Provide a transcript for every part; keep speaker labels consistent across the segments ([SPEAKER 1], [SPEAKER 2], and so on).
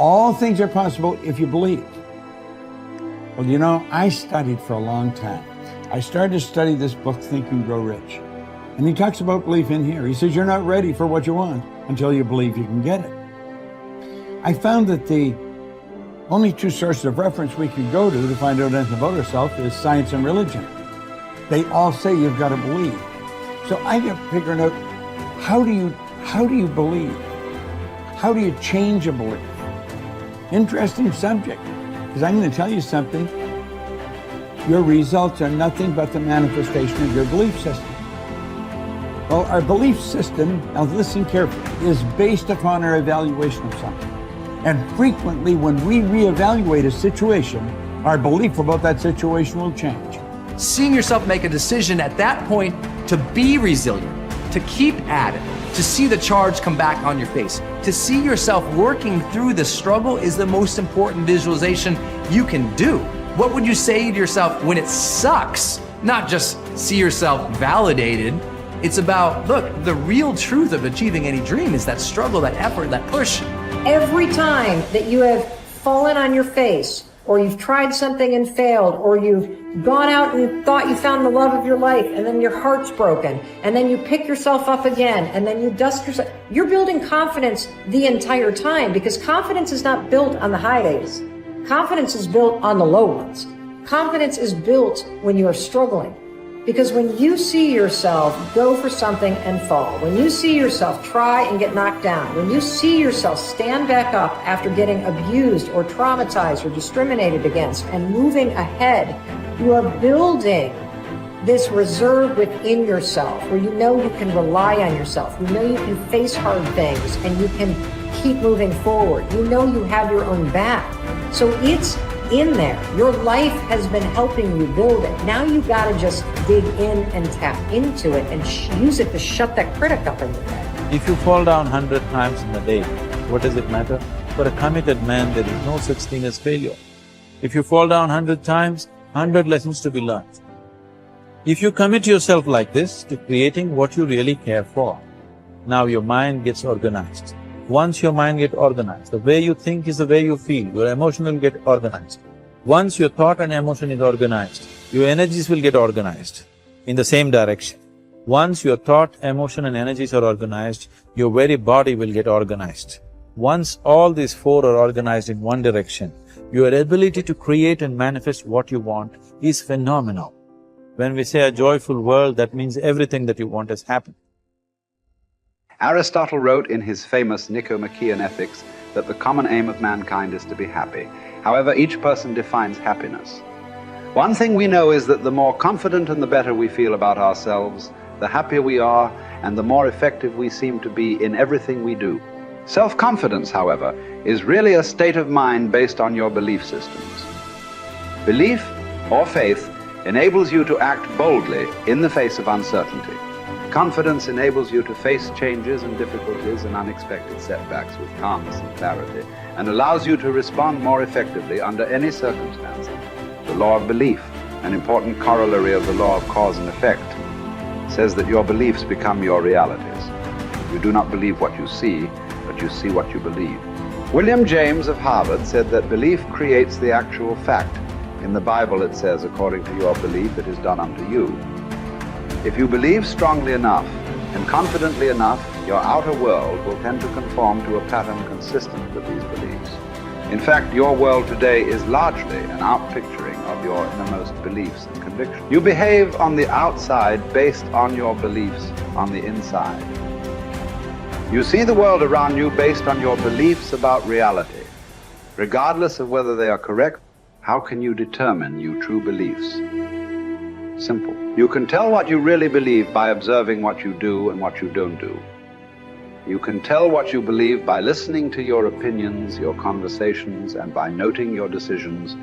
[SPEAKER 1] All things are possible if you believe. Well, you know, I studied for a long time. I started to study this book, Think and Grow Rich. And he talks about belief in here. He says, you're not ready for what you want until you believe you can get it. I found that the only two sources of reference we could go to find out anything about ourselves is science and religion. They all say you've got to believe. So I kept figuring out, how do you believe? How do you change a belief? Interesting subject, because I'm going to tell you something. Your results are nothing but the manifestation of your belief system. Well, our belief system, now listen carefully, is based upon our evaluation of something. And frequently when we reevaluate a situation, our belief about that situation will change.
[SPEAKER 2] Seeing yourself make a decision at that point to be resilient, to keep at it, to see the charge come back on your face, to see yourself working through the struggle is the most important visualization you can do. What would you say to yourself when it sucks? Not just see yourself validated. It's about, look, the real truth of achieving any dream is that struggle, that effort, that push.
[SPEAKER 3] Every time that you have fallen on your face, or you've tried something and failed, or you've gone out and thought you found the love of your life, and then your heart's broken, and then you pick yourself up again, and then you dust yourself. You're building confidence the entire time, because confidence is not built on the high days. Confidence is built on the low ones. Confidence is built when you are struggling. Because when you see yourself go for something and fall, when you see yourself try and get knocked down, when you see yourself stand back up after getting abused or traumatized or discriminated against and moving ahead, you are building this reserve within yourself where you know you can rely on yourself, you know you can face hard things and you can keep moving forward. You know you have your own back. So it's in there. Your life has been helping you build it. Now you gotta just dig in and tap into it and use it to shut that critic up in your head.
[SPEAKER 4] If you fall down 100 times in a day, what does it matter? For a committed man, there is no such thing as failure. If you fall down 100 times, 100 lessons to be learned. If you commit yourself like this to creating what you really care for, now your mind gets organized. Once your mind gets organized, the way you think is the way you feel, your emotion will get organized. Once your thought and emotion is organized, your energies will get organized in the same direction. Once your thought, emotion and energies are organized, your very body will get organized. Once all these four are organized in one direction, your ability to create and manifest what you want is phenomenal. When we say a joyful world, that means everything that you want has happened.
[SPEAKER 5] Aristotle wrote in his famous Nicomachean Ethics that the common aim of mankind is to be happy. However, each person defines happiness. One thing we know is that the more confident and the better we feel about ourselves, the happier we are and the more effective we seem to be in everything we do. Self-confidence, however, is really a state of mind based on your belief systems. Belief or faith enables you to act boldly in the face of uncertainty. Confidence enables you to face changes and difficulties and unexpected setbacks with calmness and clarity, and allows you to respond more effectively under any circumstances. The law of belief, an important corollary of the law of cause and effect, says that your beliefs become your realities. You do not believe what you see, but you see what you believe. William James of Harvard said that belief creates the actual fact. In the Bible it says, according to your belief, it is done unto you. If you believe strongly enough and confidently enough, your outer world will tend to conform to a pattern consistent with these beliefs. In fact, your world today is largely an outpicturing of your innermost beliefs and convictions. You behave on the outside based on your beliefs on the inside. You see the world around you based on your beliefs about reality. Regardless of whether they are correct, how can you determine your true beliefs? Simple. You can tell what you really believe by observing what you do and what you don't do. You can tell what you believe by listening to your opinions, your conversations, and by noting your decisions.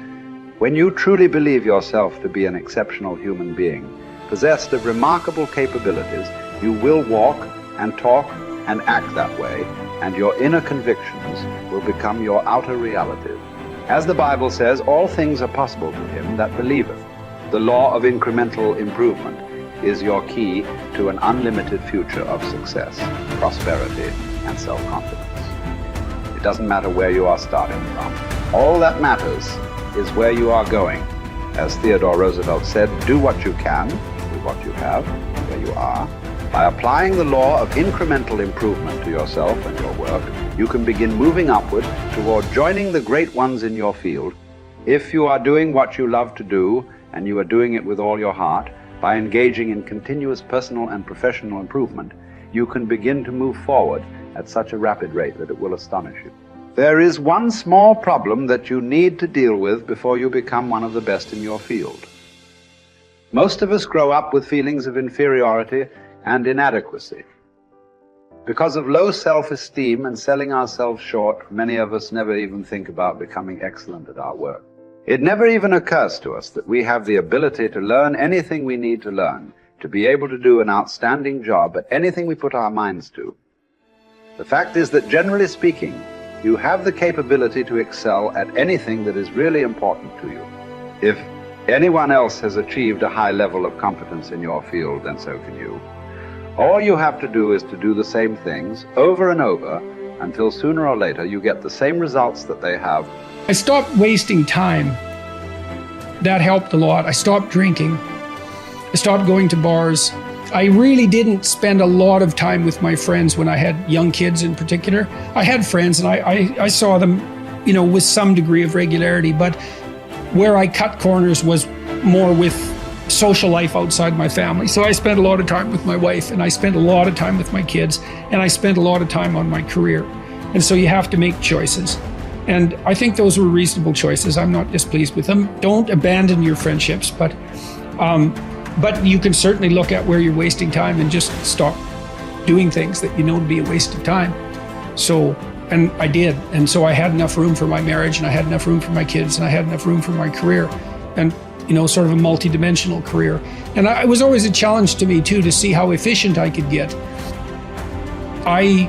[SPEAKER 5] When you truly believe yourself to be an exceptional human being, possessed of remarkable capabilities, you will walk and talk and act that way, and your inner convictions will become your outer realities. As the Bible says, all things are possible to him that believeth. The law of incremental improvement is your key to an unlimited future of success, prosperity, and self-confidence. It doesn't matter where you are starting from. All that matters is where you are going. As Theodore Roosevelt said, do what you can with what you have, where you are. By applying the law of incremental improvement to yourself and your work, you can begin moving upward toward joining the great ones in your field. If you are doing what you love to do, and you are doing it with all your heart, by engaging in continuous personal and professional improvement, you can begin to move forward at such a rapid rate that it will astonish you. There is one small problem that you need to deal with before you become one of the best in your field. Most of us grow up with feelings of inferiority and inadequacy. Because of low self-esteem and selling ourselves short, many of us never even think about becoming excellent at our work. It never even occurs to us that we have the ability to learn anything we need to learn, to be able to do an outstanding job at anything we put our minds to. The fact is that, generally speaking, you have the capability to excel at anything that is really important to you. If anyone else has achieved a high level of competence in your field, then so can you. All you have to do is to do the same things over and over until sooner or later you get the same results that they have.
[SPEAKER 6] I stopped wasting time. That helped a lot. I stopped drinking. I stopped going to bars. I really didn't spend a lot of time with my friends when I had young kids in particular. I had friends and I saw them, with some degree of regularity, but where I cut corners was more with social life outside my family. So I spent a lot of time with my wife, and I spent a lot of time with my kids, and I spent a lot of time on my career. And so you have to make choices. And I think those were reasonable choices. I'm not displeased with them. Don't abandon your friendships, but you can certainly look at where you're wasting time and just stop doing things that you know to be a waste of time. So, and I did. And so I had enough room for my marriage, and I had enough room for my kids, and I had enough room for my career, and sort of a multi-dimensional career. And it was always a challenge to me too, to see how efficient I could get. I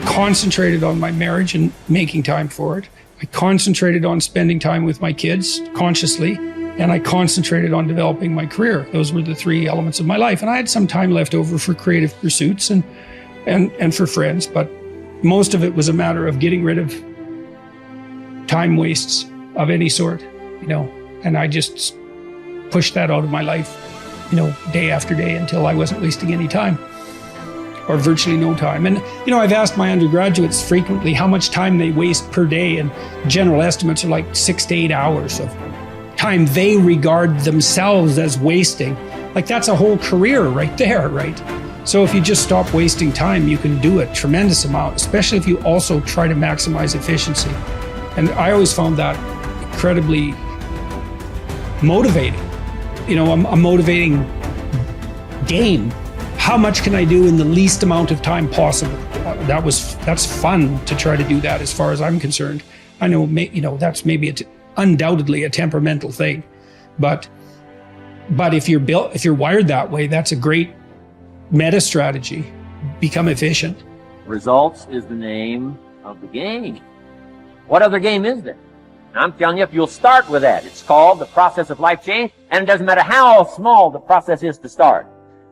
[SPEAKER 6] concentrated on my marriage and making time for it. I concentrated on spending time with my kids consciously, and I concentrated on developing my career. Those were the three elements of my life. And I had some time left over for creative pursuits and for friends, but most of it was a matter of getting rid of time wastes of any sort, and I just pushed that out of my life, day after day until I wasn't wasting any time, or virtually no time. And, I've asked my undergraduates frequently how much time they waste per day, and general estimates are like 6 to 8 hours of time they regard themselves as wasting. Like, that's a whole career right there, right? So if you just stop wasting time, you can do a tremendous amount, especially if you also try to maximize efficiency. And I always found that incredibly motivating. A motivating game. How much can I do in the least amount of time possible? That's fun to try to do that, as far as I'm concerned. I know, that's maybe undoubtedly a temperamental thing, but if you're wired that way, that's a great meta strategy. Become efficient.
[SPEAKER 7] Results is the name of the game. What other game is there? And I'm telling you, if you'll start with that, it's called the process of life change, and it doesn't matter how small the process is to start.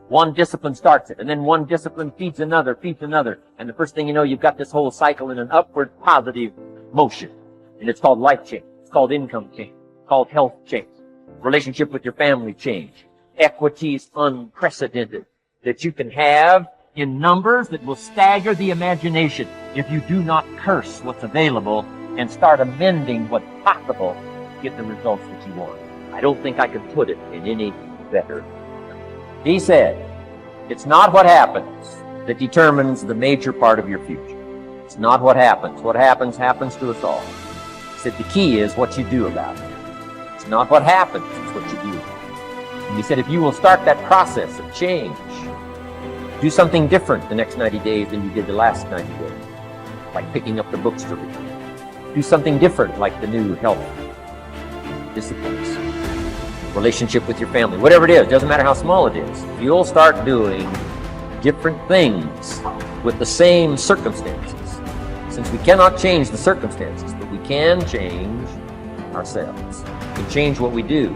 [SPEAKER 7] One discipline starts it, and then one discipline feeds another, and the first thing you know, you've got this whole cycle in an upward positive motion. And it's called life change. It's called income change. It's called health change. Relationship with your family change. Equities unprecedented that you can have in numbers that will stagger the imagination if you do not curse what's available and start amending what's possible to get the results that you want. I don't think I could put it in any better. He said, it's not what happens that determines the major part of your future. It's not what happens. What happens to us all. He said the key is what you do about it. It's not what happens, it's what you do. And he said if you will start that process of change, do something different the next 90 days than you did the last 90 days, like picking up the books to read. Do something different, like the new health disciplines, relationship with your family, whatever it is, doesn't matter how small it is. If you'll start doing different things with the same circumstances, since we cannot change the circumstances, but we can change ourselves. We can change what we do.